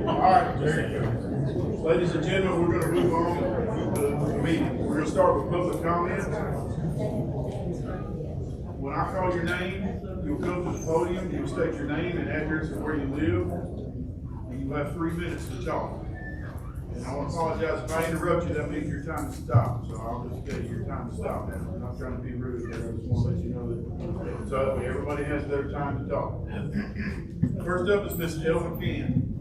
Alright, there you go. Ladies and gentlemen, we're going to move on to the meeting. We're going to start with public comments. When I call your name, you'll come to the podium, you'll state your name and address of where you live, and you have 3 minutes to talk. And I want to apologize if I interrupt you, that means your time to stop. So I'll just tell you your time to stop. Now, I'm not trying to be rude, but I just want to let you know that. So everybody has their time to talk. First up is Ms. Elle McCann.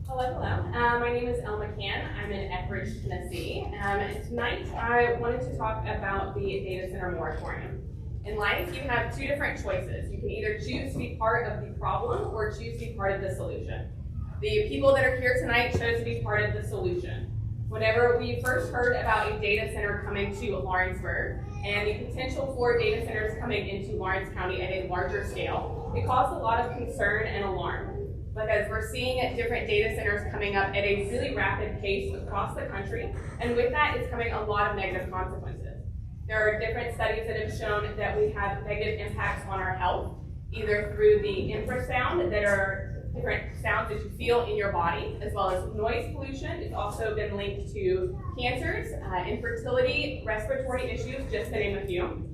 Hello. My name is Elle McCann. I'm in Ethridge, Tennessee. And tonight I wanted to talk about the data center moratorium. In life, you have two different choices. You can either choose to be part of the problem or choose to be part of the solution. The people that are here tonight chose to be part of the solution. Whenever we first heard about a data center coming to Lawrenceburg and the potential for data centers coming into Lawrence County at a larger scale, it caused a lot of concern and alarm, because we're seeing different data centers coming up at a really rapid pace across the country, and with that is coming a lot of negative consequences. There are different studies that have shown that we have negative impacts on our health, either through the infrasound, that are different sounds that you feel in your body, as well as noise pollution. It's also been linked to cancers, infertility, respiratory issues, just to name a few.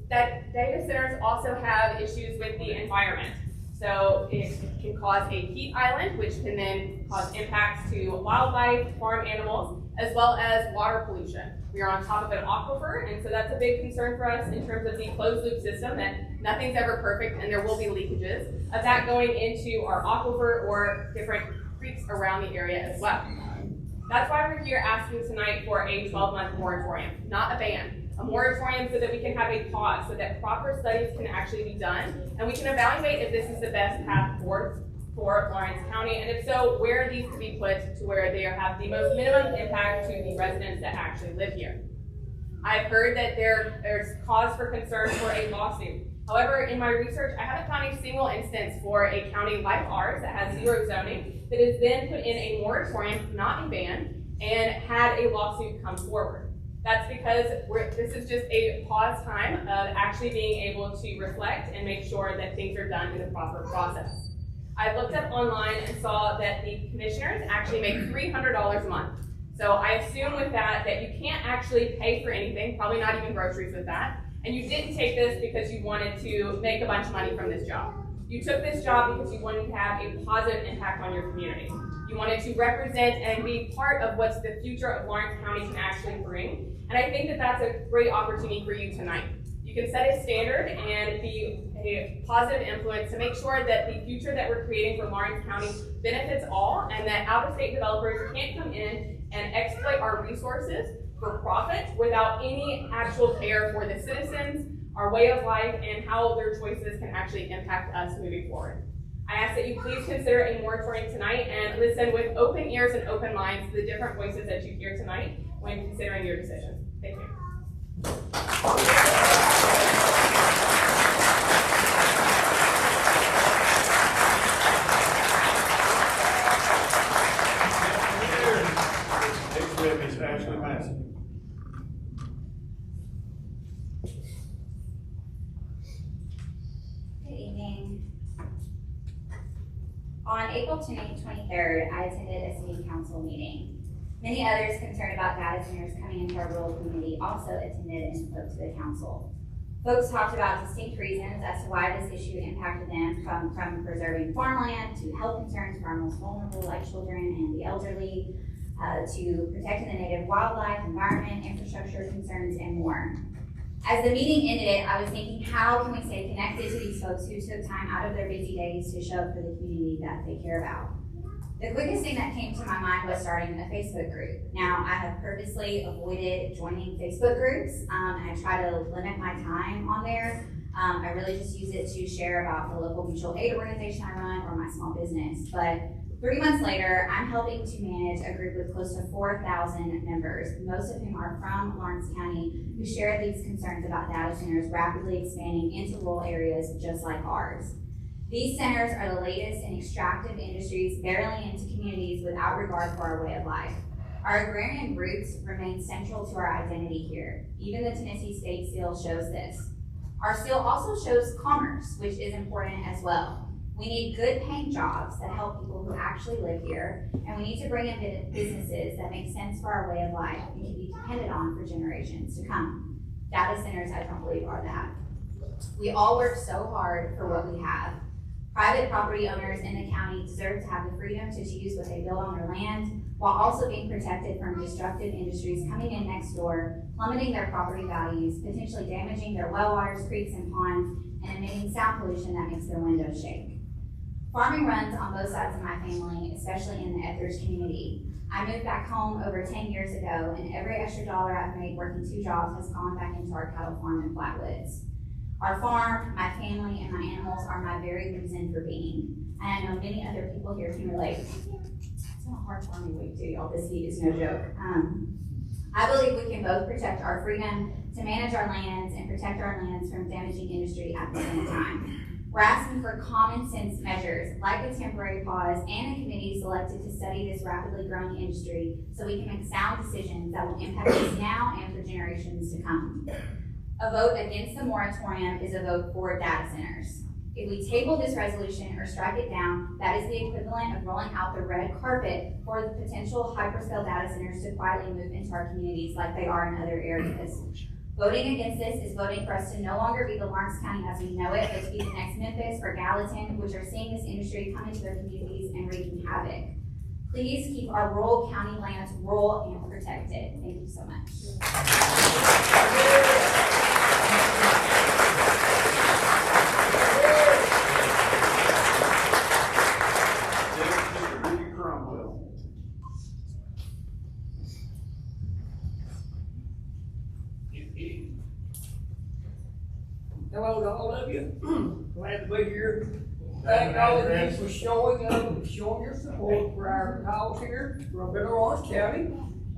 That data centers also have issues with the environment. So it can cause a heat island, which can then cause impacts to wildlife, farm animals, as well as water pollution. We are on top of an aquifer, and so that's a big concern for us in terms of the closed loop system, that nothing's ever perfect and there will be leakages of that going into our aquifer or different creeks around the area as well. That's why we're here asking tonight for a 12-month moratorium, not a ban. A moratorium so that we can have a pause, so that proper studies can actually be done, and we can evaluate if this is the best path forward for Lawrence County, and if so, where these could be put to where they have the most minimum impact to the residents that actually live here. I've heard that there's cause for concern for a lawsuit. However, in my research, I haven't found a single instance for a county like ours that has zero zoning that has then put in a moratorium, not a ban, and had a lawsuit come forward. That's because this is just a pause time of actually being able to reflect and make sure that things are done in the proper process. I looked up online and saw that the commissioners actually make $300 a month. So I assume with that you can't actually pay for anything, probably not even groceries with that. And you didn't take this because you wanted to make a bunch of money from this job. You took this job because you wanted to have a positive impact on your community. You wanted to represent and be part of what the future of Lawrence County can actually bring. And I think that that's a great opportunity for you tonight. You can set a standard and be a positive influence to make sure that the future that we're creating for Lawrence County benefits all, and that out-of-state developers can't come in and exploit our resources for profit without any actual care for the citizens, our way of life, and how their choices can actually impact us moving forward. I ask that you please consider a moratorium tonight and listen with open ears and open minds to the different voices that you hear tonight when considering your decisions. Thank you. Next up is Ashley Massey. Good evening. On April 23rd, I attended a city council meeting. Many others concerned about data centers coming into our rural community also attended and spoke to the council. Folks talked about distinct reasons as to why this issue impacted them, from preserving farmland to health concerns for our most vulnerable, like children and the elderly, to protecting the native wildlife, environment, infrastructure concerns, and more. As the meeting ended, I was thinking, how can we stay connected to these folks who took time out of their busy days to show up for the community that they care about? The quickest thing that came to my mind was starting a Facebook group. Now, I have purposely avoided joining Facebook groups, and I try to limit my time on there. I really just use it to share about the local mutual aid organization I run or my small business. But 3 months later, I'm helping to manage a group with close to 4,000 members, most of whom are from Lawrence County, who share these concerns about data centers rapidly expanding into rural areas just like ours. These centers are the latest in extractive industries barreling into communities without regard for our way of life. Our agrarian roots remain central to our identity here. Even the Tennessee State Seal shows this. Our seal also shows commerce, which is important as well. We need good paying jobs that help people who actually live here, and we need to bring in businesses that make sense for our way of life and can be depended on for generations to come. Data centers, I don't believe, are that. We all work so hard for what we have. Private property owners in the county deserve to have the freedom to use what they build on their land, while also being protected from destructive industries coming in next door, plummeting their property values, potentially damaging their well waters, creeks, and ponds, and emitting sound pollution that makes their windows shake. Farming runs on both sides of my family, especially in the Etheridge community. I moved back home over 10 years ago, and every extra dollar I've made working 2 jobs has gone back into our cattle farm in Flatwoods. Our farm, my family, and my animals are my very reason for being. And I know many other people here can relate. It's been a hard farming week too, y'all. This heat is no joke. I believe we can both protect our freedom to manage our lands and protect our lands from damaging industry at the same time. We're asking for common sense measures like a temporary pause and a committee selected to study this rapidly growing industry so we can make sound decisions that will impact us now and for generations to come. A vote against the moratorium is a vote for data centers. If we table this resolution or strike it down, that is the equivalent of rolling out the red carpet for the potential hyperscale data centers to quietly move into our communities like they are in other areas. Voting against this is voting for us to no longer be the Lawrence County as we know it, but to be the next Memphis or Gallatin, which are seeing this industry come into their communities and wreaking havoc. Please keep our rural county lands rural and protected. Thank you so much. Hello to all of you. Glad to be here. Thank all of you for showing up and showing your support for our cause here from Middle Lawrence County.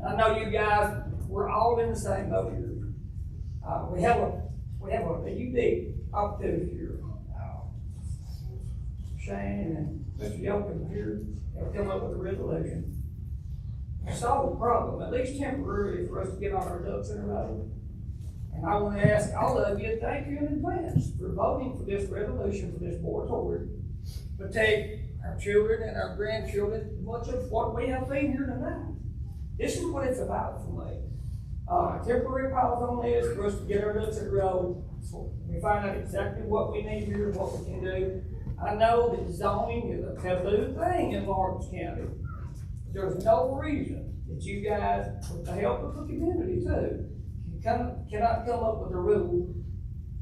I know you guys, we're all in the same boat here. We have a unique opportunity here. Shane and Mr. Youngkin here have come up with a resolution to solve the problem, at least temporarily, for us to get all our ducks in a row. And I want to ask all of you, thank you in advance for voting for this resolution, for this moratorium. Protect our children and our grandchildren, much of what we have seen here tonight. This is what it's about for me. Temporary pause on this for us to get our ducks in a row. So we find out exactly what we need here and what we can do. I know that zoning is a taboo thing in Lawrence County. There's no reason that you guys, with the help of the community too, cannot come up with a rule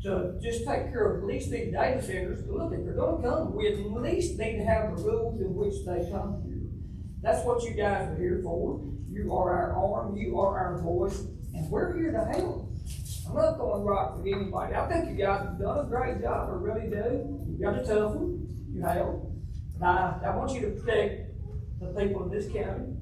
to just take care of at least these data centers. Look, if they're gonna come, we at least need to have the rules in which they come here. That's what you guys are here for. You are our arm, you are our voice, and we're here to help. I'm not throwing rocks at anybody. I think you guys have done a great job, I really do. You've got a tough one, you have. Now, I want you to protect the people of this county.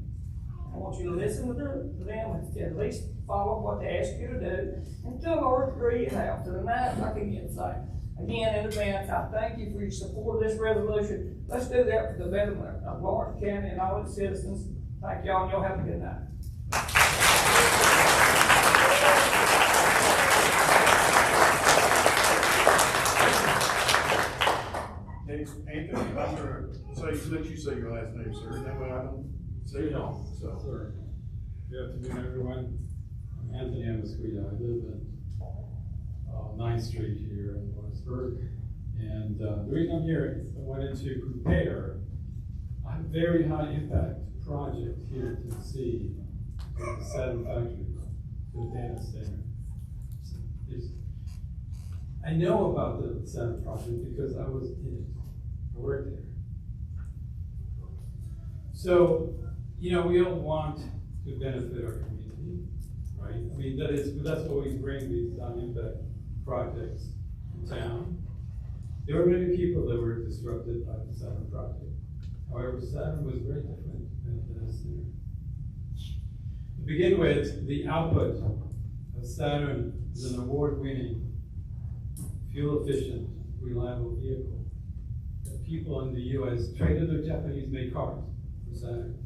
I want you to listen to them and at least follow what they ask you to do, and to a large degree you have. So tonight, I can get say, again in advance, I thank you for your support of this resolution. Let's do that for the betterment of Lawrence County and all its citizens. Thank y'all, and y'all have a good night. Next, Anthony, I'm gonna let you say your last name, sir, that way I don't say it all, so. Sure. Good afternoon, everyone. I'm Anthony Amasquita. I live at 9th Street here in Lawrenceburg. And the reason I'm here is I wanted to prepare a very high impact project here in Tennessee with the Saturn factory, the data center. I know about the Saturn project because I was in it. I worked there. So, you know, we all want to benefit our community, right? I mean, that's why we bring these impact projects to town. There were many people that were disrupted by the Saturn project. However, Saturn was very different than the data center. To begin with, the output of Saturn is an award-winning, fuel-efficient, reliable vehicle that people in the US traded their Japanese-made cars for Saturn.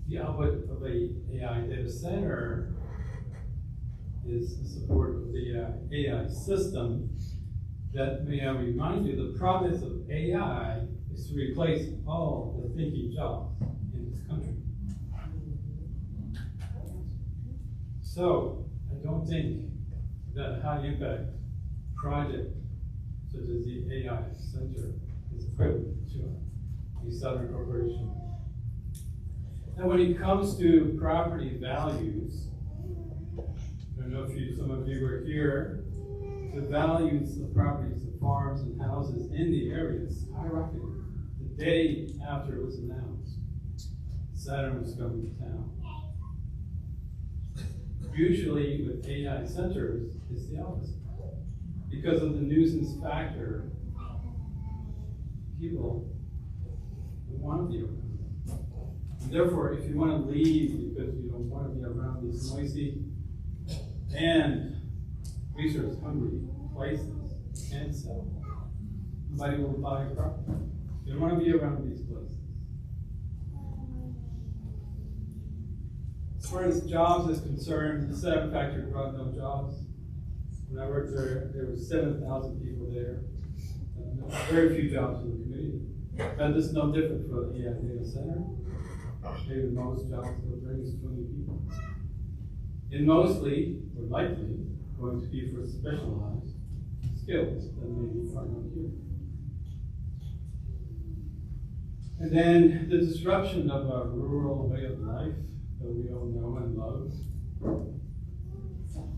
The output of a AI data center is the support of the AI system that, may I remind you, the promise of AI is to replace all the thinking jobs in this country. So, I don't think that a high-impact project such as the AI Center is equivalent to a Southern Corporation. And when it comes to property values, I don't know if some of you were here, the values of properties, of farms and houses in the area skyrocketed the day after it was announced Saturn was coming to town. Usually with AI centers, it's the opposite. Because of the nuisance factor, people don't want to be around. And therefore, if you want to leave because you don't want to be around these noisy and resource-hungry places, you can't sell. Nobody will buy your property. You don't want to be around these places. As far as jobs is concerned, the Saturn factory brought no jobs. When I worked there were 7,000 people there. Very few jobs in the community. And this is no different for the AI data center. Maybe the most jobs will bring is 20 people. And mostly, or likely, going to be for specialized skills that maybe are not here. And then the disruption of our rural way of life that we all know and love.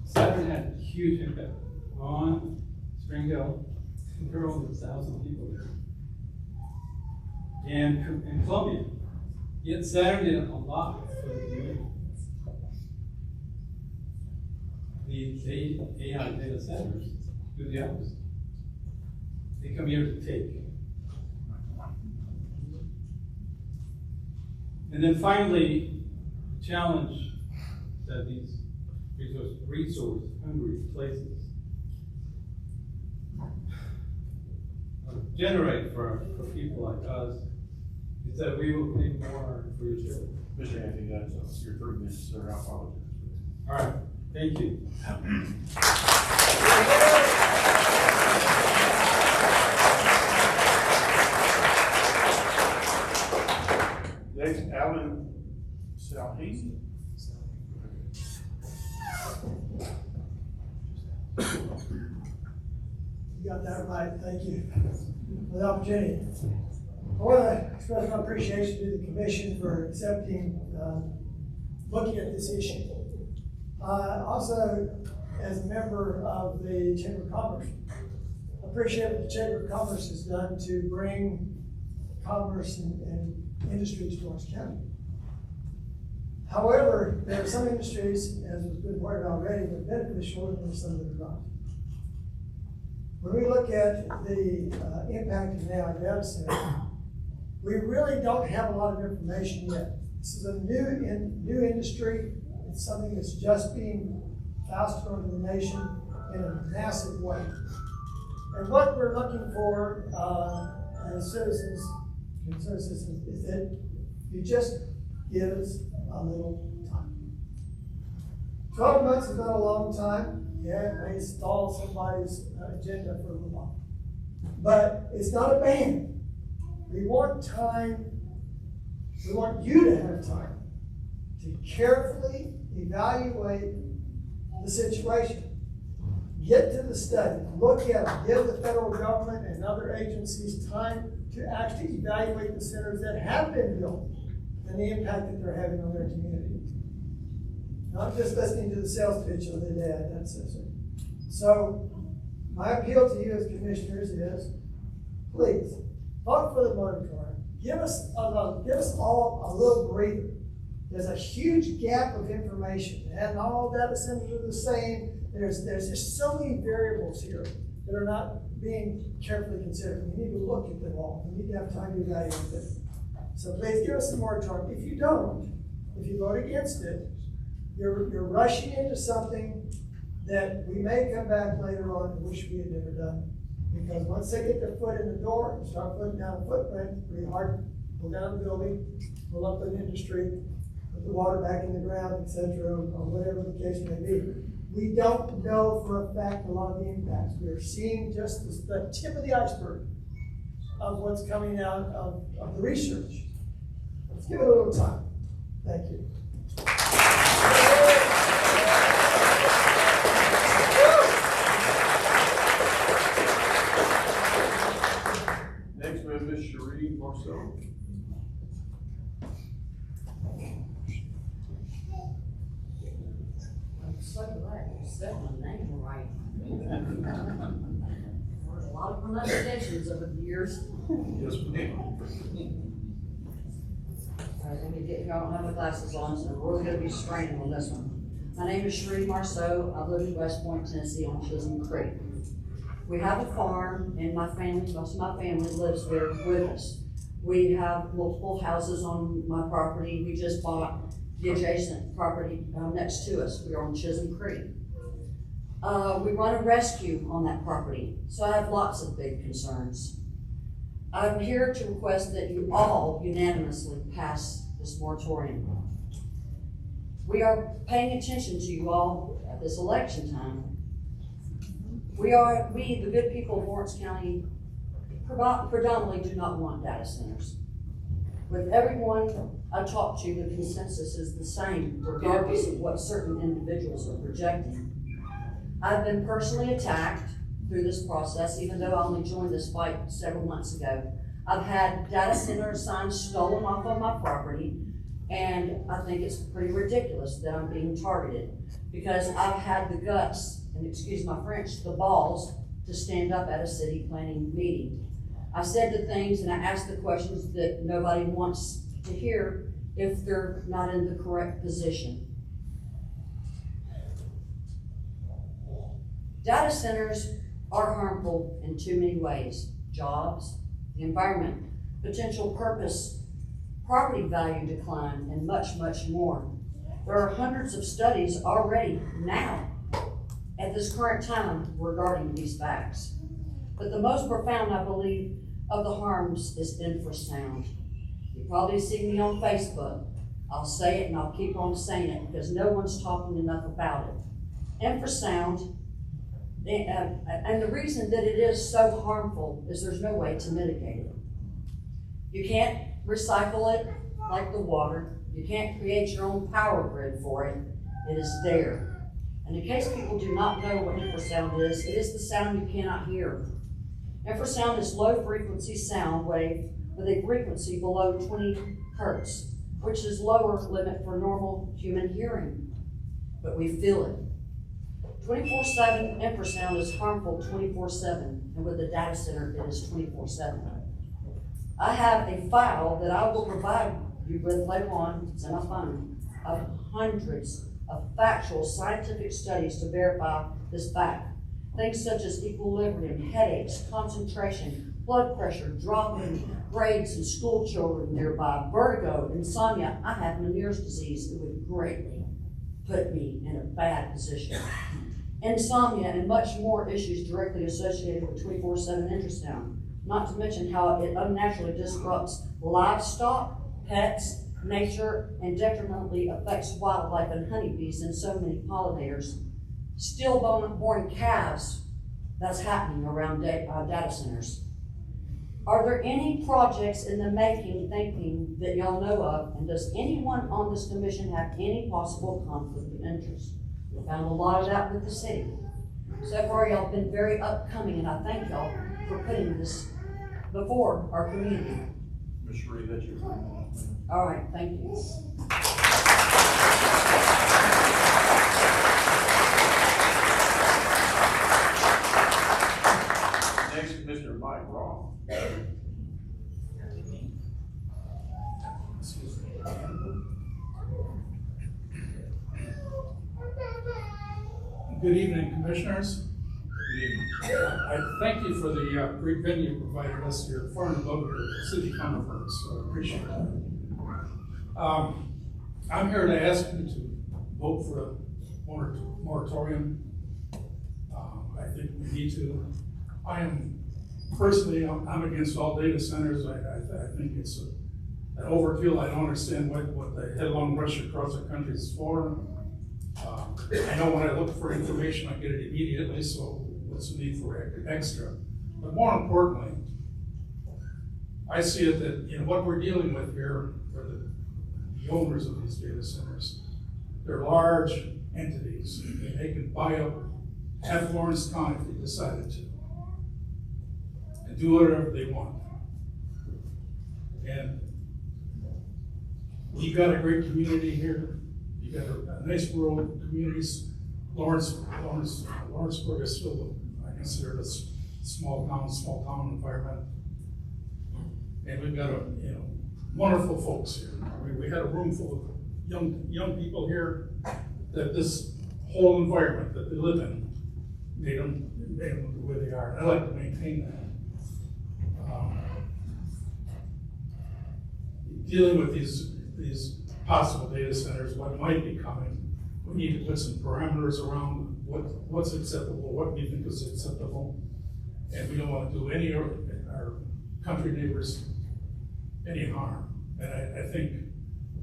Saturn had a huge impact on Spring Hill. There were only 1,000 people there. And in Columbia. Yet Saturn did a lot for the community. The AI data centers do the opposite. They come here to take. And then finally, the challenge that these resource-hungry places generate for people like us is that we will pay more for your children. Mr. Anthony, that's your 3 minutes, sir. I apologize. All right, thank you. Next, Alan Salheen. You got that right, thank you for the opportunity. I want to express my appreciation to the commission for accepting, looking at this issue. Also, as a member of the Chamber of Commerce, I appreciate what the Chamber of Commerce has done to bring commerce and industries to Orange County. However, there are some industries, as has been pointed out already, that are beneficial and some that are not. When we look at the impact of the AI data center, we really don't have a lot of information yet. This is a new industry. It's something that's just being passed around the nation in a massive way. And what we're looking for as citizens is that you just give us a little time. 12 months is not a long time. Yeah, it may stall somebody's agenda for a little while. But it's not a ban. We want time, we want you to have time to carefully evaluate the situation. Get to the study, look at it, give the federal government and other agencies time to actually evaluate the centers that have been built and the impact that they're having on their community. Not just listening to the sales pitch of the day, that's it. So, my appeal to you as commissioners is, please, vote for the moratorium. Give us all a little breather. There's a huge gap of information, and all data centers are the same. There's just so many variables here that are not being carefully considered. We need to look at them all. We need to have time to evaluate them. So please give us a moratorium. If you don't, if you vote against it, you're rushing into something that we may come back later on and wish we had never done. Because once they get their foot in the door and start putting down a footprint, it's pretty hard to pull down a building, pull up an industry, put the water back in the ground, et cetera, or whatever the case may be. We don't know for a fact a lot of the impacts. We are seeing just the tip of the iceberg of what's coming out of the research. Let's give it a little time. Thank you. Next, we have Ms. Sheree Marceau. I'm so glad you said my name right. There's a lot of pronunciations over the years. Yes, ma'am. All right, let me get, y'all don't have my glasses on, so I'm really gonna be straining on this one. My name is Sheree Marceau. I live in West Point, Tennessee on Chisholm Creek. We have a farm and my family, most of my family lives there with us. We have multiple houses on my property. We just bought the adjacent property next to us. We are on Chisholm Creek. We run a rescue on that property, so I have lots of big concerns. I'm here to request that you all unanimously pass this moratorium. We are paying attention to you all at this election time. We, the good people of Lawrence County, predominantly do not want data centers. With everyone I talk to, the consensus is the same, regardless of what certain individuals are projecting. I've been personally attacked through this process, even though I only joined this fight several months ago. I've had data center signs stolen off of my property, and I think it's pretty ridiculous that I'm being targeted because I've had the guts, and excuse my French, the balls to stand up at a city planning meeting. I said the things and I asked the questions that nobody wants to hear if they're not in the correct position. Data centers are harmful in too many ways: jobs, the environment, potential purpose, property value decline, and much, much more. There are hundreds of studies already now at this current time regarding these facts. But the most profound, I believe, of the harms is infrasound. You probably see me on Facebook. I'll say it and I'll keep on saying it because no one's talking enough about it. Infrasound, and the reason that it is so harmful is there's no way to mitigate it. You can't recycle it like the water. You can't create your own power grid for it. It is there. And in case people do not know what infrasound is, it is the sound you cannot hear. Infrasound is low frequency sound wave with a frequency below 20 hertz, which is lower limit for normal human hearing, but we feel it. 24/7 infrasound is harmful 24/7, and with a data center, it is 24/7. I have a file that I will provide you with later on, it's in my phone, of hundreds of factual scientific studies to verify this fact. Things such as equilibrium, headaches, concentration, blood pressure, dropping grades in school children nearby, vertigo, insomnia. I have Meniere's disease. It would greatly put me in a bad position. Insomnia and much more issues directly associated with 24/7 infrasound. Not to mention how it unnaturally disrupts livestock, pets, nature, and detrimentally affects wildlife and honeybees and so many pollinators. Stillborn calves, that's happening around data centers. Are there any projects in the making, thinking that y'all know of, and does anyone on this commission have any possible conflict of interest? We found a lot of that with the city. So far, y'all have been very upcoming, and I thank y'all for putting this before our community. Ms. Sheree, that's your time. All right, thank you. Next, Mr. Mike Roth. Good evening, Commissioners. Good evening. I thank you for the great venue you provided us here, far and above your city counterparts, so I appreciate that. I'm here to ask you to vote for a moratorium. I think we need to. I am personally, I'm against all data centers. I think it's an overkill. I don't understand what the headlong rush across the country is for. I know when I look for information, I get it immediately, so what's the need for extra? But more importantly, I see it that what we're dealing with here are the owners of these data centers. They're large entities. They can buy up half Lawrence County if they decided to, and do whatever they want. And we've got a great community here. You got a nice rural communities. Lawrenceburg is still, I consider it a small town environment. And we've got wonderful folks here. I mean, we had a room full of young people here that this whole environment that they live in made them the way they are. And I like to maintain that. Dealing with these possible data centers, what might be coming, we need to put some parameters around what's acceptable, what we think is acceptable. And we don't want to do any of our country neighbors any harm. And I think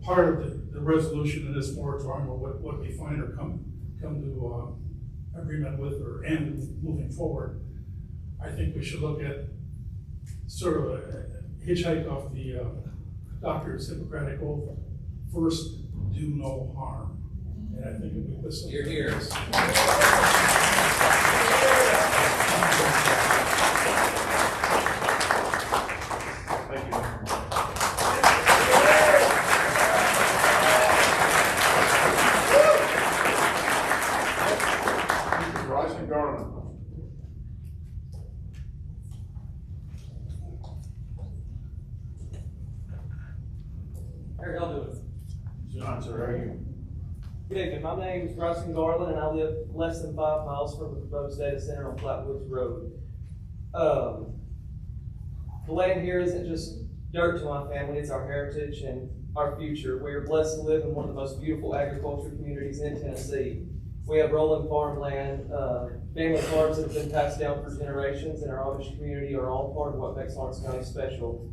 part of the resolution in this moratorium, or what we find or come to agreement with or end moving forward, I think we should look at sort of a hitchhike off the doctor's Hippocratic oath. First, do no harm. And I think if we put some. You're here. Thank you. Bryson Garland. How are y'all doing? John, sir, how are you? Good evening. My name is Bryson Garland, and I live less than 5 miles from the proposed data center on Flatwoods Road. The land here isn't just dirt to my family, it's our heritage and our future. We are blessed to live in one of the most beautiful agriculture communities in Tennessee. We have rolling farmland, family farms that have been passed down for generations in our Amish community are all part of what makes Lawrence County special.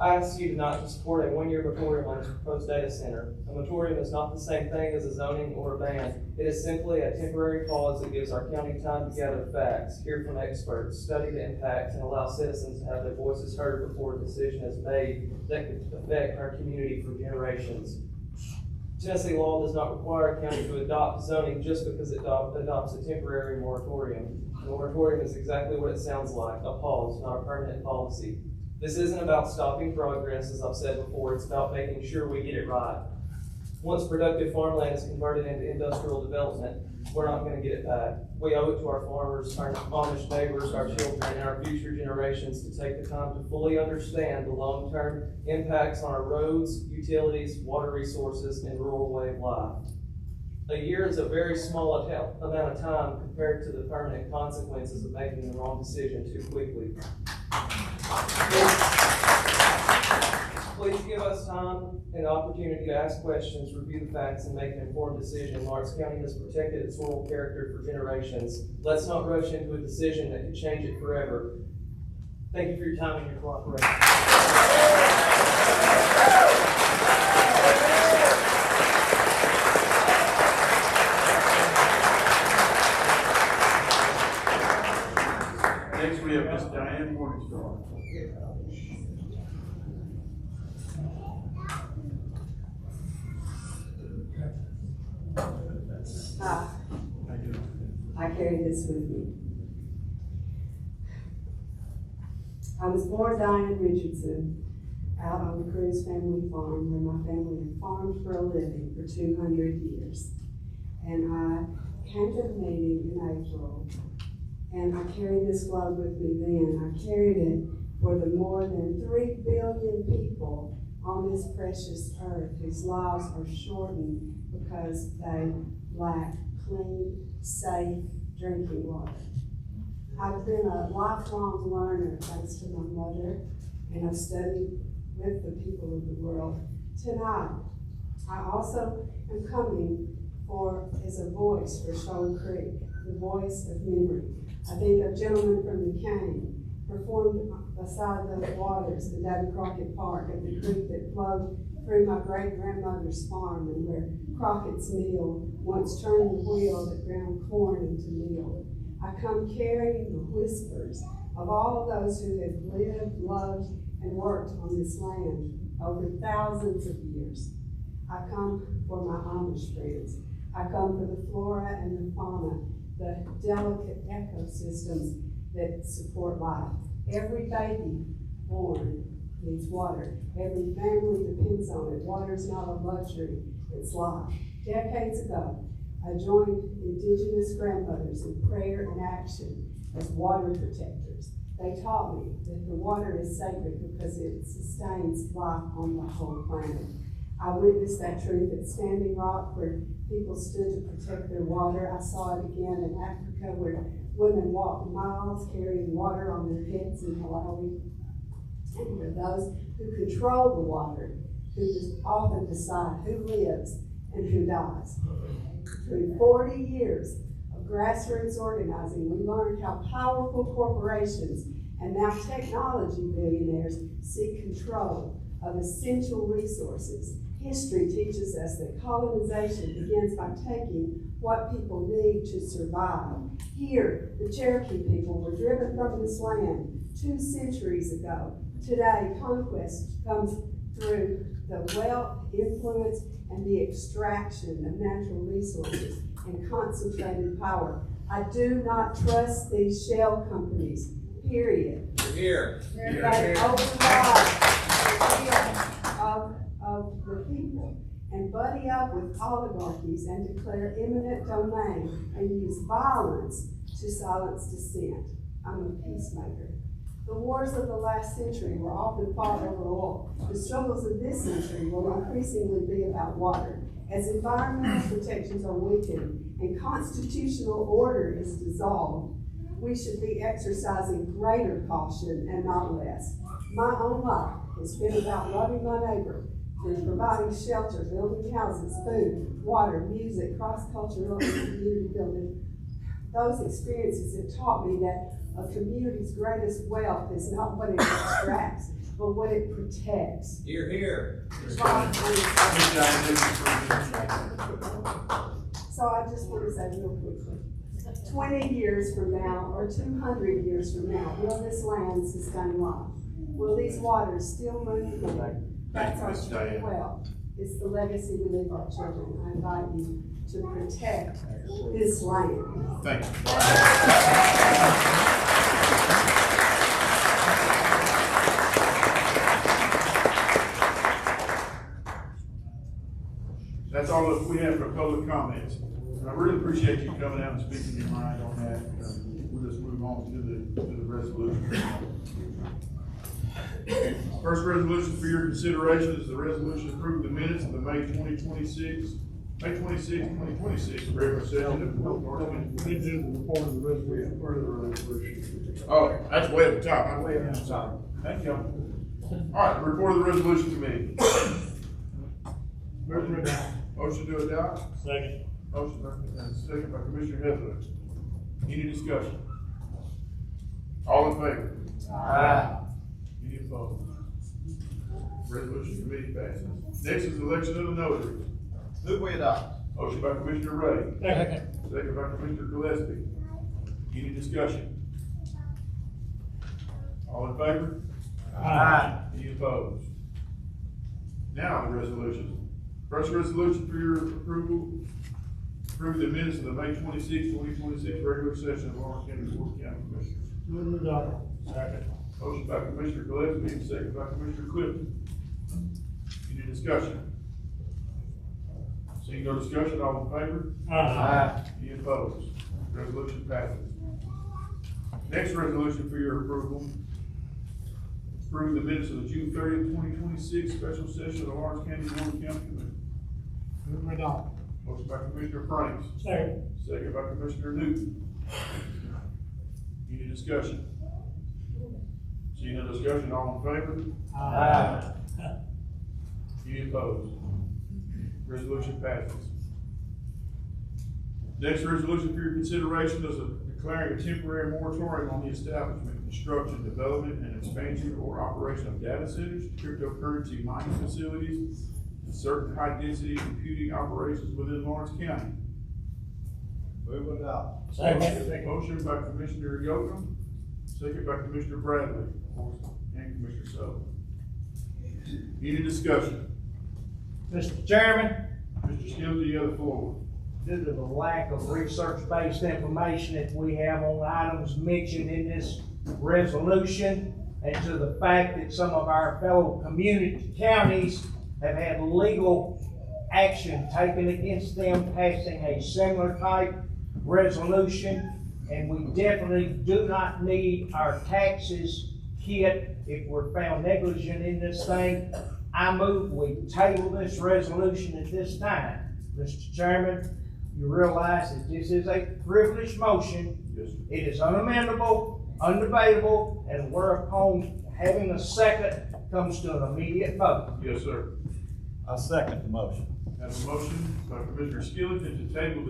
I ask you tonight to support a one-year moratorium on this proposed data center. A moratorium is not the same thing as a zoning or a ban. It is simply a temporary pause that gives our county time to gather facts, hear from experts, study the impacts, and allow citizens to have their voices heard before a decision is made that could affect our community for generations. Tennessee law does not require a county to adopt zoning just because it adopts a temporary moratorium. A moratorium is exactly what it sounds like, a pause, not a permanent policy. This isn't about stopping progress, as I've said before, it's about making sure we get it right. Once productive farmland is converted into industrial development, we're not gonna get it back. We owe it to our farmers, our Amish neighbors, our children, and our future generations to take the time to fully understand the long-term impacts on our roads, utilities, water resources, and rural way of life. A year is a very small amount of time compared to the permanent consequences of making the wrong decision too quickly. Please give us time and opportunity to ask questions, review the facts, and make an informed decision. Lawrence County has protected its rural character for generations. Let's not rush into a decision that could change it forever. Thank you for your time and your cooperation. Next, we have Miss Diane Morningstar. Hi, I carry this with me. I was born Diane Richardson out on the Cruz family farm where my family had farmed for a living for 200 years. And I came to the meeting in April, and I carried this globe with me then. I carried it for the more than 3 billion people on this precious earth whose lives are shortened because they lack clean, safe drinking water. I've been a lifelong learner thanks to my mother, and I've studied with the people of the world. Tonight, I also am coming as a voice for Shoal Creek, the voice of memory. I think a gentleman from the Cane performed beside those waters in Davy Crockett Park at the creek that flowed through my great-grandmother's farm, and where Crockett's mill once turned the wheel that ground corn into meal. I come carrying the whispers of all of those who have lived, loved, and worked on this land over thousands of years. I come for my Amish friends. I come for the flora and the fauna, the delicate ecosystems that support life. Every baby born needs water. Every family depends on it. Water's not a luxury, it's life. Decades ago, I joined Indigenous grandmothers in prayer and action as water protectors. They taught me that the water is sacred because it sustains life on the whole planet. I witnessed that truth at Standing Rock, where people stood to protect their water. I saw it again in Africa, where women walked miles carrying water on their heads in Malawi. And there are those who control the water, who often decide who lives and who dies. Through 40 years of grassroots organizing, we learned how powerful corporations and now technology billionaires seek control of essential resources. History teaches us that colonization begins by taking what people need to survive. Here, the Cherokee people were driven from this land 2 centuries ago. Today, conquest comes through the wealth, influence, and the extraction of natural resources and concentrated power. I do not trust these shell companies, period. Here. They override the will of the people and buddy up with oligarchies and declare eminent domain and use violence to silence dissent. I'm a peacemaker. The wars of the last century were often fought over oil. The struggles of this century will increasingly be about water. As environmental protections are weakened and constitutional order is dissolved, we should be exercising greater caution and not less. My own life has been about loving my neighbor, through providing shelter, building houses, food, water, music, cross-cultural and community building. Those experiences have taught me that a community's greatest wealth is not what it extracts, but what it protects. Here, here. So I just want to say real quickly, 20 years from now or 200 years from now, will this land sustain life? Will these waters still run clean? That's our true wealth. It's the legacy we leave our children. I invite you to protect this land. Thank you. That's all that we have for public comments. I really appreciate you coming out and speaking your mind on that. We'll just move on to the resolution. First resolution for your consideration is the resolution approving the minutes of the May 26, 2026 regular session of the Board of Aldermen. We did the report of the resolution, part of the resolution. Oh, that's way at the top. I'm way at the top. Thank you. All right, report of the resolution committee. Motion to adopt. Second. Motion second by Commissioner Heatherly. Any discussion? All in favor? Aye. Any opposed? Resolution committee passes. Next is election of the notaries. Move we adopt. Motion by Commissioner Ray. Second. Second by Commissioner Gillespie. Any discussion? All in favor? Aye. Any opposed? Now the resolutions. First resolution for your approval, approve the minutes of the May 26, 2026 regular session of Lawrence County Board of County Commissioners. Move it up. Second. Motion by Commissioner Gillespie and second by Commissioner Clifton. Any discussion? Seeing no discussion, all in favor? Aye. Any opposed? Resolution passes. Next resolution for your approval. Approve the minutes of the June 30th, 2026 special session of the Lawrence County Board of County Commissioners. Move it up. Motion by Commissioner Franks. Second. Second by Commissioner Newton. Any discussion? Seeing no discussion, all in favor? Aye. Any opposed? Resolution passes. Next resolution for your consideration is declaring a temporary moratorium on the establishment, construction, development, and expansion or operation of data centers, cryptocurrency mining facilities, and certain high-density computing operations within Lawrence County. Move to adopt. Motion by Commissioner Yocum, second by Commissioner Bradley, and Commissioner Sullivan. Any discussion? Mr. Chairman, Mr. Skills, you have the floor. due to the lack of research-based information that we have on items mentioned in this resolution, and to the fact that some of our fellow community counties have had legal action taken against them passing a similar type resolution, and we definitely do not need our taxes hit if we're found negligent in this thing. I move we table this resolution at this time. Mr. Chairman, you realize that this is a privileged motion. Yes, sir. It is unamendable, undebatable, and whereupon having a second comes to an immediate vote. Yes, sir. I second the motion. Have a motion by Commissioner Skillington to table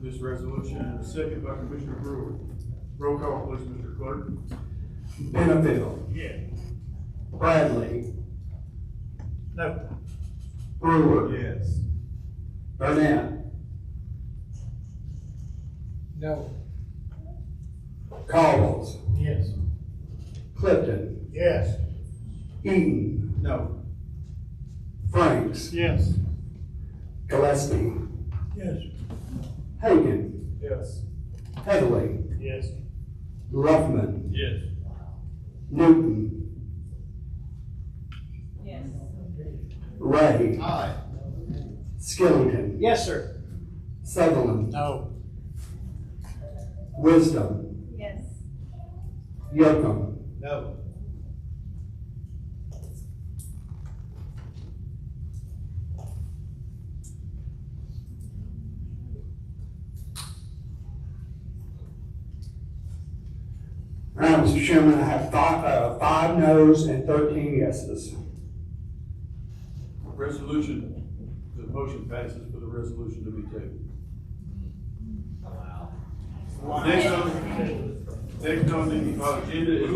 this resolution, and a second by Commissioner Brewer. Roll call, please, Mr. Clerk. Benefield. Yeah. Bradley. No. Brewer. Yes. Burnett. No. Calls. Yes. Clifton. Yes. Eaton. No. Franks. Yes. Gillespie. Yes. Hagan. Yes. Heatherly. Yes. Ruffman. Yes. Newton. Yes. Ray. Aye. Skillington. Yes, sir. Sutherland. No. Wisdom. Yes. Yocum. No. All right, Mr. Chairman, I have five noes and 13 yeses. Resolution, the motion passes for the resolution to be tabled. Wow. Next on the agenda is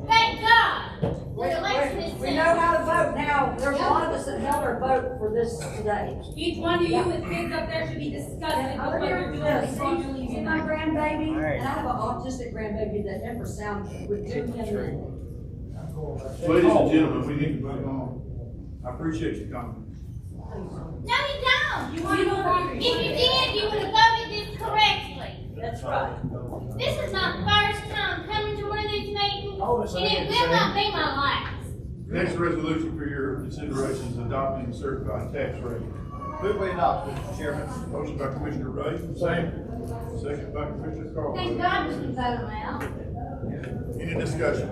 Thank God! The election is We know how to vote now. There's a lot of us that held our vote for this today. Each one of you with kids up there should be disgusted with what you're doing before you leave. See my grandbaby, and I have an autistic grandbaby that infrasound would do him in. ladies and gentlemen, we need to move on. I appreciate your comments. No, you don't! If you did, you would have voted this correctly. That's right. This is my first time coming to one of these meetings, and it will not be my last. Next resolution for your consideration is adopting the certified tax rate. Move we adopt, Mr. Chairman. Motion by Commissioner Ray. Second by Commissioner Carl. Thank God we can vote them out. Any discussion?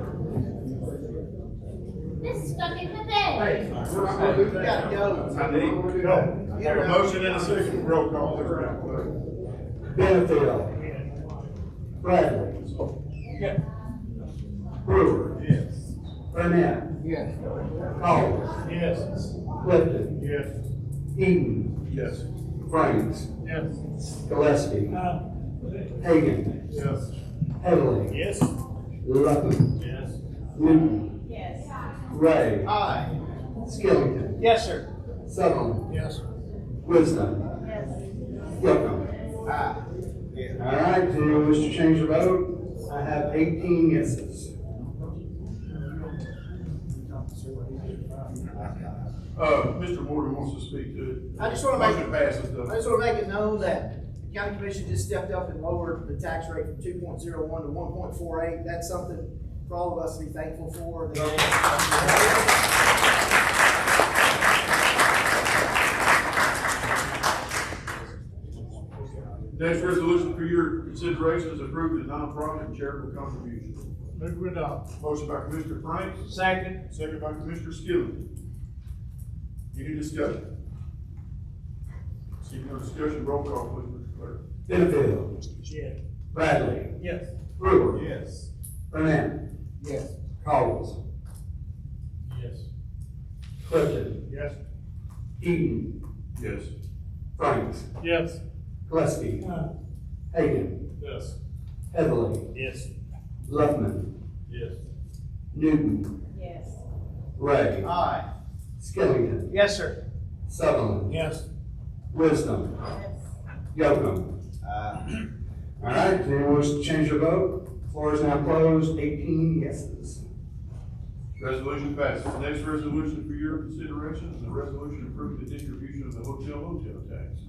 This is fucking pathetic. We gotta go. I need, have a motion and a second, roll call, please, Madam Clerk. Benefield. Bradley. Brewer. Yes. Burnett. Yes. Calls. Yes. Clifton. Yes. Eaton. Yes. Franks. Yes. Gillespie. Hagan. Yes. Heatherly. Yes. Ruffman. Yes. Newton. Yes. Ray. Aye. Skillington. Yes, sir. Sutherland. Yes. Wisdom. Yes. Yocum. Aye. All right, do you wish to change your vote? I have 18 yeses. Mr. Morgan wants to speak to it. I just wanna make- Motion passes, I though. just want to make it known that the county commission just stepped up and lowered the tax rate from 2.01 to 1.48. That's something for all of us to be thankful for. Next resolution for your consideration is approving the nonprofit and charitable contribution. Move to adopt. Motion by Commissioner Franks. Second. Second by Commissioner Skilling. Any discussion? Seeing no discussion, roll call, please, Mr. Clerk. Benfield, Yes. Bradley, Yes. Brewer, Yes. Burnett, Yes. Caldwell, Yes. Clifton, Yes. Eaton, Yes. Franks, Yes. Gillespie, Hagan, Yes. Heatherly, Yes. Luffman, Yes. Newton, Yes. Ray, Aye. Skillington, Yes, sir. Sutherland, Yes. Wisdom, Yocum. All right, does anyone wish to change their vote? Floor is now closed, 18 yeses. Resolution passes. Next resolution for your consideration is a resolution approving the distribution of the hotel tax.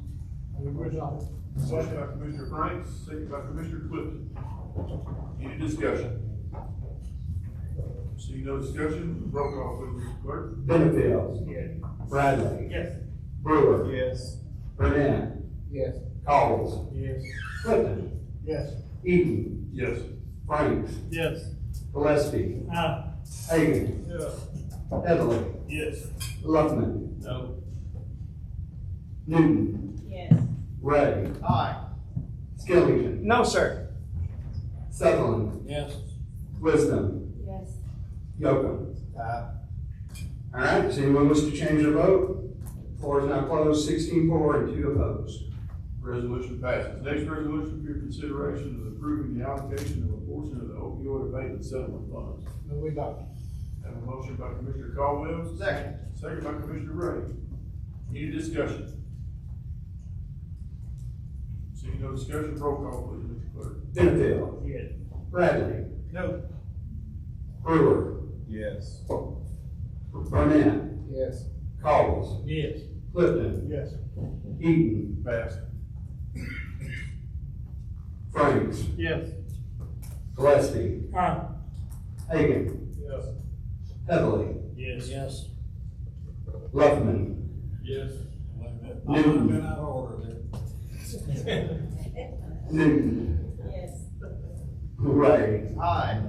Move to adopt. Motion by Commissioner Franks, second by Commissioner Clifton. Any discussion? Seeing no discussion, roll call, please, Mr. Clerk. Benfield, Yes. Bradley, Yes. Brewer, Yes. Burnett, Yes. Caldwell, Yes. Clifton, Yes. Eaton, Yes. Franks, Yes. Gillespie, Aye. Hagan, Yes. Heatherly, Yes. Luffman, No. Newton, Yes. Ray, Aye. Skillington, No, sir. Sutherland, Yes. Wisdom, Yes. Yocum. Aye. All right, does anyone wish to change their vote? Floor is now closed, 16-4 and 2 opposed. Resolution passes. Next resolution for your consideration is approving the allocation of a portion of the opioid abatement settlement funds. Move to adopt. Have a motion by Commissioner Caldwell. Second. Second by Commissioner Ray. Any discussion? Seeing no discussion, roll call, please, Mr. Clerk. Benfield, Yes. Bradley, No. Brewer, Yes. Burnett, Yes. Caldwell, Yes. Clifton, Yes. Eaton, Pass. Franks, Yes. Gillespie, Aye. Hagan, Yes. Heatherly, Yes. Yes. Luffman, Yes. Newton. Been out of order there. Newton, Yes. Ray, Aye.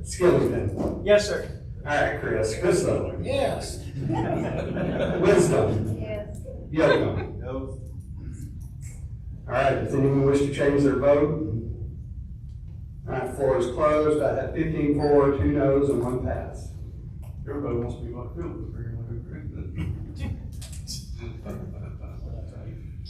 Skillington. Yes, sir. All right, Chris, Wisdom, Yes. Wisdom, Yes. Yocum. No. All right, does anyone wish to change their vote? All right, floor is closed. I have 15-4, 2 noes, and 1 pass. Everybody wants to be like Philip, apparently.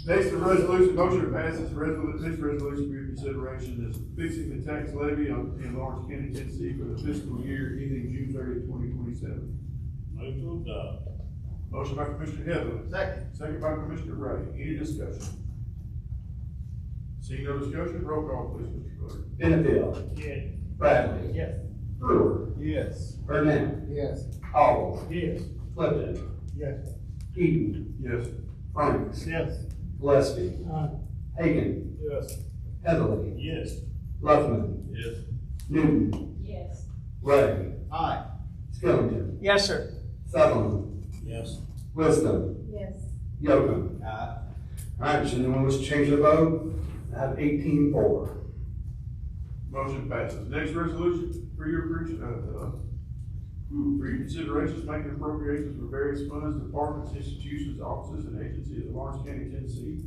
Next, the resolution, motion passes, next resolution for your consideration is fixing the tax levy in Lawrence County, Tennessee for the fiscal year ending June 30th, 2027. Move to adopt. Motion by Commissioner Heatherly. Second. Second by Commissioner Ray. Any discussion? Seeing no discussion, roll call, please, Mr. Clerk. Benfield, Yes. Bradley, Yes. Brewer, Yes. Burnett, Yes. Caldwell, Yes. Clifton, Yes. Eaton, Yes. Franks, Yes. Gillespie, Aye. Hagan, Yes. Heatherly, Yes. Luffman, Yes. Newton, Yes. Ray, Aye. Skillington, Yes, sir. Sutherland, Yes. Wisdom, Yes. Yocum. Aye. All right, does anyone wish to change their vote? I have 18-4. Motion passes. Next resolution for your consideration is making appropriations for various funds, departments, institutions, offices, and agencies of Lawrence County, Tennessee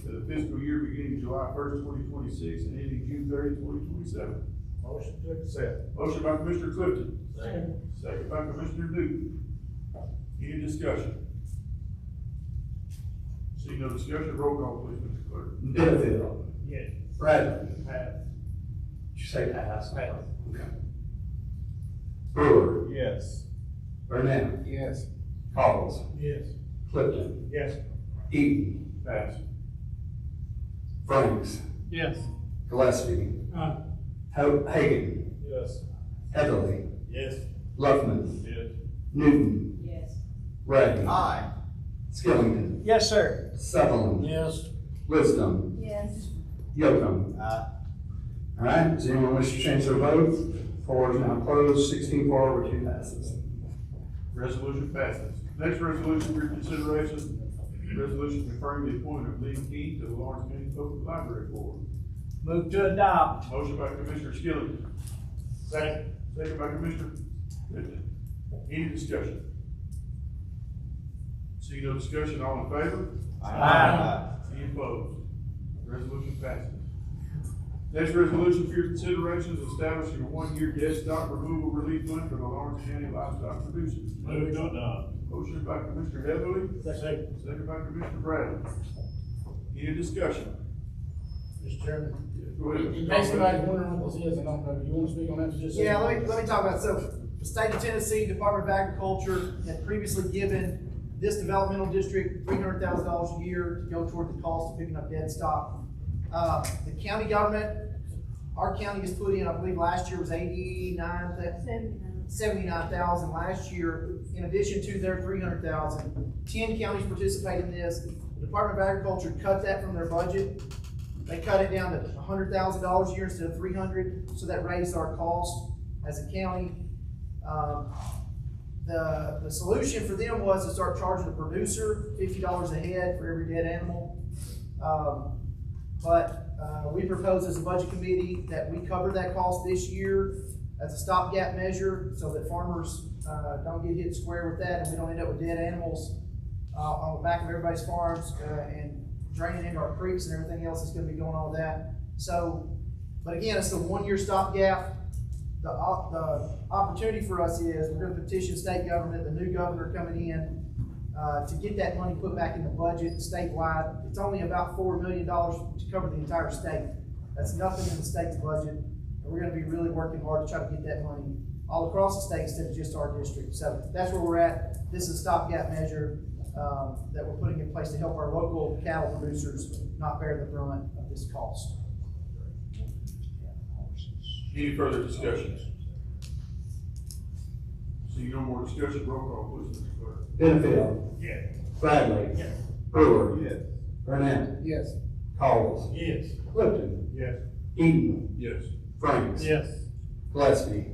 for the fiscal year beginning July 1st, 2026 and ending June 30th, 2027. Motion to accept. Motion by Commissioner Clifton. Second. Second by Commissioner Newton. Any discussion? Seeing no discussion, roll call, please, Mr. Clerk. Benfield, Yes. Bradley, Pass. did you say pass? Pass. Okay. Brewer, Yes. Burnett, Yes. Caldwell, Yes. Clifton, Yes. Eaton, Pass. Franks, Yes. Gillespie, Aye. Hagan, Yes. Heatherly, Yes. Luffman, Yes. Newton, Yes. Ray, Aye. Skillington, Yes, sir. Sutherland, Yes. Wisdom, Yes. Yocum. All right, does anyone wish to change their vote? Floor is now closed, 16-4 over 2 passes. Resolution passes. Next resolution for your consideration, resolution confirming the appointment of Lee Key to the Lawrence County Public Library Board. Move to adopt. Motion by Commissioner Skilling. Second. Second by Commissioner Whitman. Any discussion? See no discussion, all in favor? Aye. Any opposed? Resolution passes. Next resolution for your consideration is establishing a one-year dead stock removal relief fund for the Lawrence County livestock producers. Move to adopt. Motion by Commissioner Heatherly. Second. Second by Commissioner Bradley. Any discussion? Mr. Chairman. Go ahead. In case anybody's wondering what this is, I don't know, you wanna speak on that for just a second? Yeah, let me talk about it. So, the state of Tennessee Department of Agriculture had previously given this developmental district $300,000 a year to go toward the cost of picking up dead stock. The county government, our county has put in, I believe last year was 79,000 last year, in addition to their 300,000. 10 counties participate in this. The Department of Agriculture cut that from their budget. They cut it down to $100,000 a year instead of 300, so that raised our cost as a county. The solution for them was to start charging the producer $50 a head for every dead animal. We proposed as a budget committee that we cover that cost this year as a stopgap measure so that farmers don't get hit square with that and we don't end up with dead animals on the back of everybody's farms and draining into our creeks and everything else that's gonna be going on with that. So, but again, it's a one-year stopgap. The opportunity for us is we're gonna petition state government, the new governor coming in, to get that money put back in the budget statewide. It's only about $4 million to cover the entire state. That's nothing in the state's budget. And we're gonna be really working hard to try to get that money all across the state instead of just our district. So that's where we're at. This is a stopgap measure that we're putting in place to help our local cattle producers not bear the brunt of this cost. Any further discussion? See no more discussion, roll call, please, Mr. Clerk. Benfield. Yes. Bradley. Yes. Brewer. Yes. Burnett. Yes. Coles. Yes. Clifton. Yes. Eaton. Yes. Franks. Yes. Gillespie.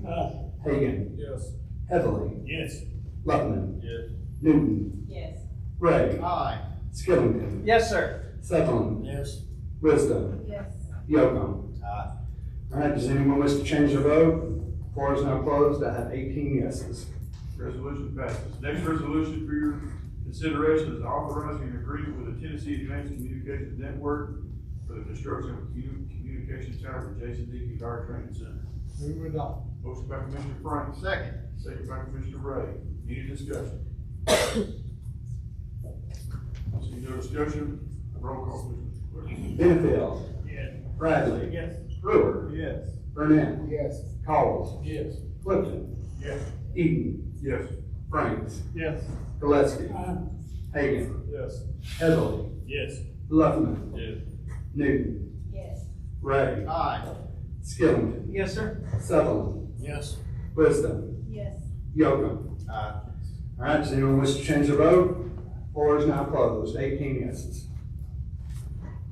Hagan. Yes. Heatherly. Yes. Luckman. Yes. Newton. Yes. Ray. Aye. Skillington. Yes, sir. Sutherland. Yes. Wisdom. Yes. Yocum. Aye. All right, does anyone wish to change their vote? Floor is now closed. I have 18 yeses. Resolution passes. Next resolution for your consideration is authorizing an agreement with the Tennessee Advanced Communications Network for the construction of a communication tower for Jason Dickey Fire Training Center. Move to adopt. Motion by Commissioner Frank. Second. Second by Commissioner Ray. Any discussion? See no discussion, roll call, please. Benfield. Yes. Bradley. Yes. Brewer. Yes. Burnett. Yes. Coles. Yes. Clifton. Yes. Eaton. Yes. Franks. Yes. Gillespie. Hagan. Yes. Heatherly. Yes. Luckman. Yes. Newton. Yes. Ray. Aye. Skillington. Yes, sir. Sutherland. Yes. Wisdom. Yes. Yocum. Aye. All right, does anyone wish to change their vote? Floor is now closed. 18 yeses.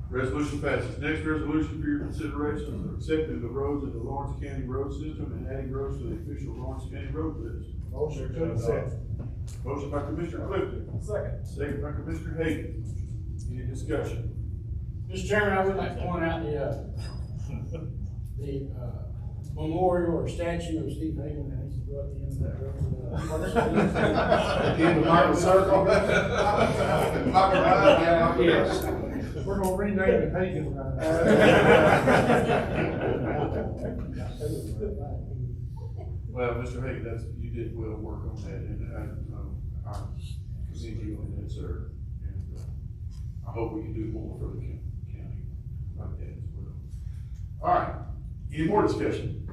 Resolution passes. Next resolution for your consideration is accepting the roads in the Lawrence County road system and adding roads to the official Lawrence County road list. Motion to accept. Motion by Commissioner Clifton. Second. Second by Commissioner Hagan. Any discussion? Mr. Chairman, I would like to point out the memorial or statue of Steve Hagan that needs to go at the end of that road. At the end of Martin Circle? Yes. We're gonna rename it Hagan. Well, Mr. Hagan, you did well work on that, and I commend you on that, sir. And I hope we can do more for the county like that as well. All right, any more discussion?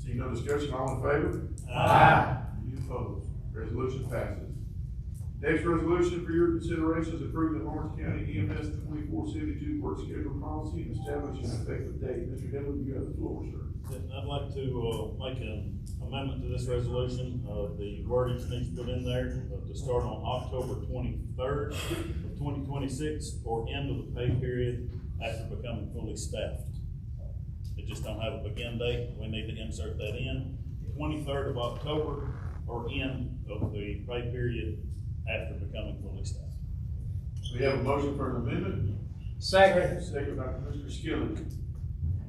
See no discussion, all in favor? Aye. Any opposed? Resolution passes. Next resolution for your consideration is approving the Lawrence County EMS 2472 work schedule policy and establishing an effective date. Mr. Heatherly, you have the floor, sir. I'd like to make an amendment to this resolution. The wording needs put in there to start on October 23rd of 2026 or end of the pay period after becoming fully staffed. It just don't have a begin date, we need to insert that in, 23rd of October or end of the pay period after becoming fully staffed. We have a motion for an amendment. Second. Second by Commissioner Skilling.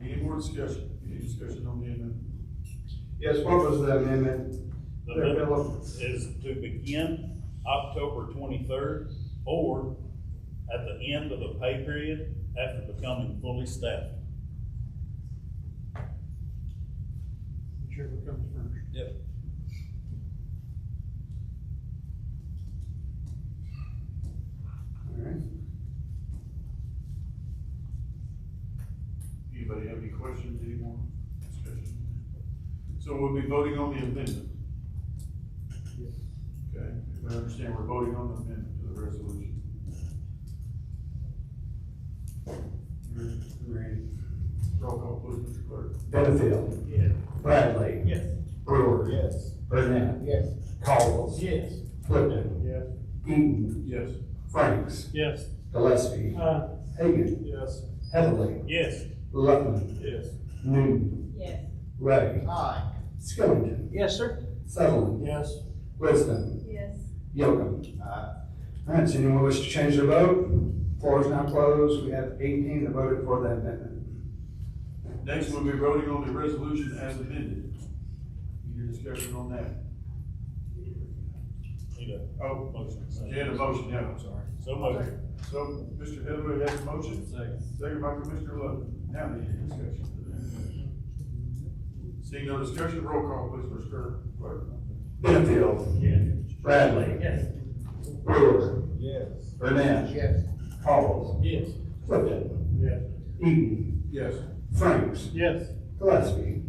Any more discussion? Any discussion on the amendment? Yes, what was the amendment? The amendment is to begin October 23rd or at the end of the pay period after becoming fully staffed. Whichever comes first. Yep. All right. Anybody have any questions, any more discussion? So we'll be voting on the amendment. Okay, if I understand, we're voting on the amendment to the resolution. Ready. Roll call, please, Mr. Clerk. Benefield. Yes. Bradley. Yes. Brewer. Yes. Burnett. Yes. Caldwell. Yes. Clifton. Yes. Eaton. Yes. Franks. Yes. Gillespie. Hagan. Yes. Heatherly. Yes. Luckman. Yes. Newton. Yes. Ray. Aye. Skillington. Yes, sir. Sutherland. Yes. Wisdom. Yes. Yocum. All right, does anyone wish to change their vote? Floor is now closed. We have 18 that voted for that amendment. Next, we'll be voting on the resolution as amended. Any discussion on that? Need a Oh, motion. you had a motion, yeah, I'm sorry. So moved. So, Mr. Heatherly has a motion. Second by Commissioner Love. Now, any discussion? Seeing no discussion, roll call, please, Mr. Clerk. Benefield. Yes. Bradley. Yes. Brewer. Yes. Burnett. Yes. Caldwell. Yes. Clifton. Yes. Eaton. Yes. Franks. Yes. Gillespie.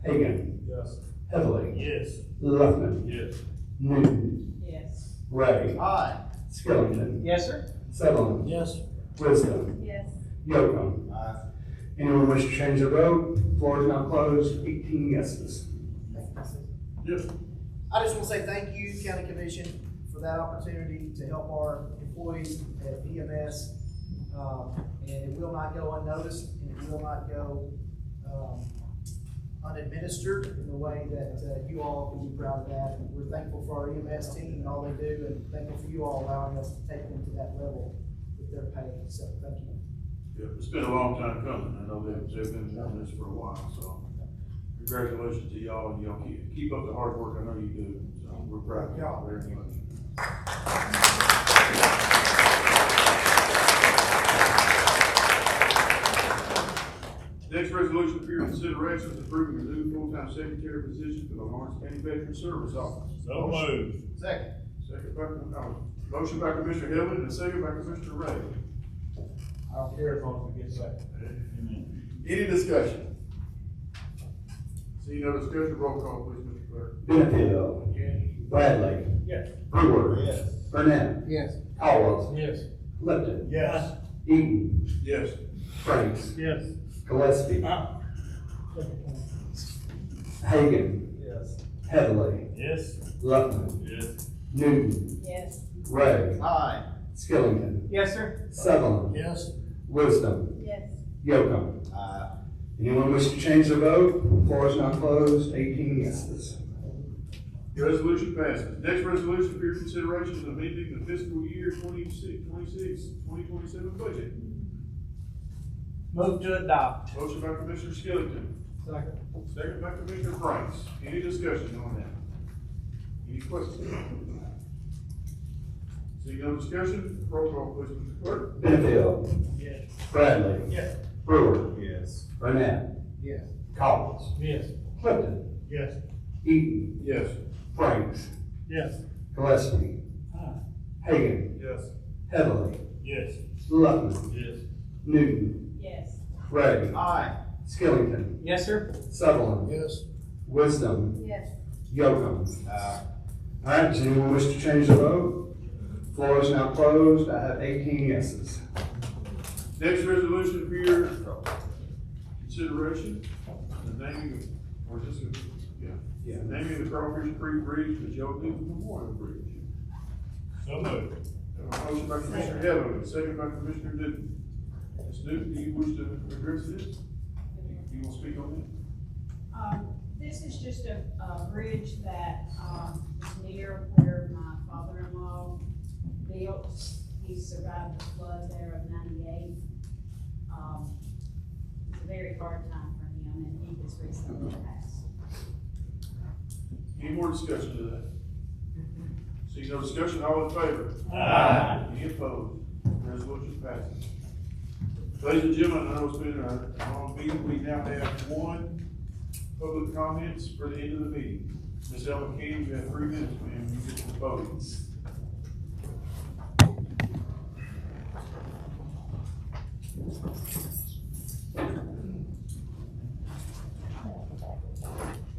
Hagan. Yes. Heatherly. Yes. Luckman. Yes. Newton. Yes. Ray. Aye. Skillington. Yes, sir. Sutherland. Yes. Wisdom. Yes. Yocum. Anyone wish to change their vote? Floor is now closed. 18 yeses. Yes. I just want to say thank you, County Commission, for that opportunity to help our employees at EMS. And it will not go unnoticed, and it will not go, unadministered in the way that, you all can be proud of that. And we're thankful for our EMS team and all they do, and thankful for you all allowing us to take them to that level with their pay. So, thank you. Yeah, it's been a long time coming. I know they've been doing this for a while, so congratulations to y'all, and y'all keep up the hard work. I know you do. So we're proud of y'all very much. Next resolution for your consideration is approving a new full-time secretary position for the Lawrence County Veteran Service Office. So moved. Second. Second by, motion by Commissioner Hill and a second by Commissioner Ray. I don't care as long as we get second. Any discussion? See no discussion, roll call, please, Mr. Clerk. Benefield. Yes. Bradley. Yes. Brewer. Yes. Burnett. Yes. Caldwell. Yes. Clifton. Yes. Eaton. Yes. Franks. Yes. Gillespie. Hagan. Yes. Heatherly. Yes. Luckman. Yes. Newton. Yes. Ray. Aye. Skillington. Yes, sir. Sutherland. Yes. Wisdom. Yes. Yocum. Anyone wish to change their vote? Floor is now closed. 18 yeses. Resolution passes. Next resolution for your consideration is amending the fiscal year 2027 budget. Move to adopt. Motion by Commissioner Skillington. Second. Second by Commissioner Franks. Any discussion on that? Any questions? Seeing no discussion, roll call, please, Mr. Clerk. Benefield. Yes. Bradley. Yes. Brewer. Yes. Burnett. Yes. Caldwell. Yes. Clifton. Yes. Eaton. Yes. Franks. Yes. Gillespie. Hagan. Yes. Heatherly. Yes. Luckman. Yes. Newton. Yes. Ray. Aye. Skillington. Yes, sir. Sutherland. Yes. Wisdom. Yes. Yocum. All right, does anyone wish to change their vote? Floor is now closed. I have 18 yeses. Next resolution for your consideration, the naming of, or just, Yeah. naming the Crawfish Creek Bridge to Joe Newton Memorial Bridge. So moved. Have a motion by Commissioner Heatherly, second by Commissioner Newton. Ms. Newton, do you wish to address this? Do you want to speak on This is just a bridge that, is near where my father-in-law built. He survived the flood there of '98. It's a very hard time for him, and he was recently passed. it? Any more discussion to that? See no discussion, all in favor? Aye. Any opposed? Resolution passes. Ladies and gentlemen, I know it's been a long meeting. We now have one public comments for the end of the meeting. Ms. Ellen King, you have 3 minutes, ma'am. You get the voting.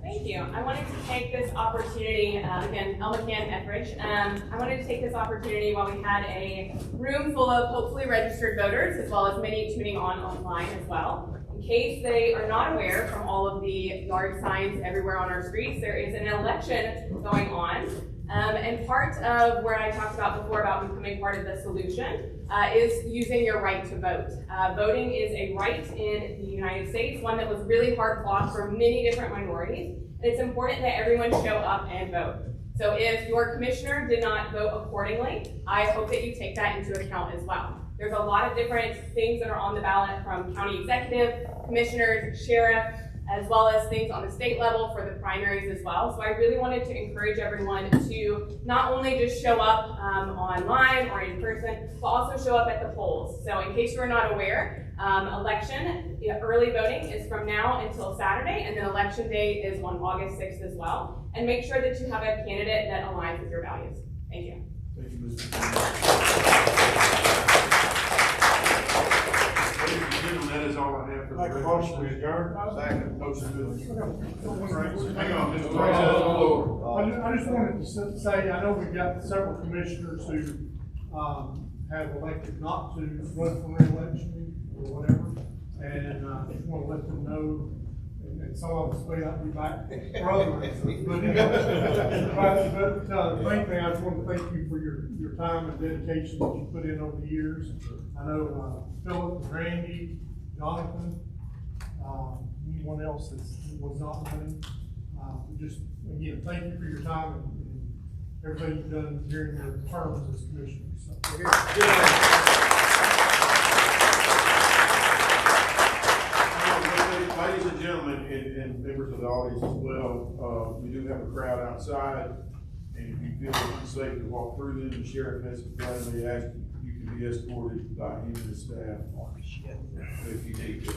Thank you. I wanted to take this opportunity, again, Elma Can, Etheridge. I wanted to take this opportunity while we had a room full of hopefully registered voters, as well as many tuning online as well. In case they are not aware from all of the yard signs everywhere on our streets, there is an election going on. And part of where I talked about before about becoming part of the solution is using your right to vote. Voting is a right in the United States, one that was really hard fought for many different minorities. And it's important that everyone show up and vote. So if your commissioner did not vote accordingly, I hope that you take that into account as well. There's a lot of different things that are on the ballot from county executive, commissioners, sheriff, as well as things on the state level for the primaries as well. So I really wanted to encourage everyone to not only just show up online or in person, but also show up at the polls. So in case you're not aware, early voting is from now until Saturday, and then election day is on August 6th as well. And make sure that you have a candidate that aligns with your values. Thank you. Thank you, Mr. Ladies and gentlemen, that is all I have for the Make a motion to adjourn. Second, motion to. Hang on, Mr. I just wanted to say, I know we've got several commissioners who, have elected not to run for re-election or whatever. And I just want to let them know, and some of us may not be back for others. But mainly, I just want to thank you for your time and dedication that you put in over the years. I know, Philip, Randy, Jonathan, anyone else that was not running. Just, again, thank you for your time and everything you've done during your terms as commissioners. Ladies and gentlemen, and members of the audience as well, we do have a crowd outside, and if you feel unsafe to walk through them, the sheriff has gladly asked you can be escorted by any of the staff if you need to.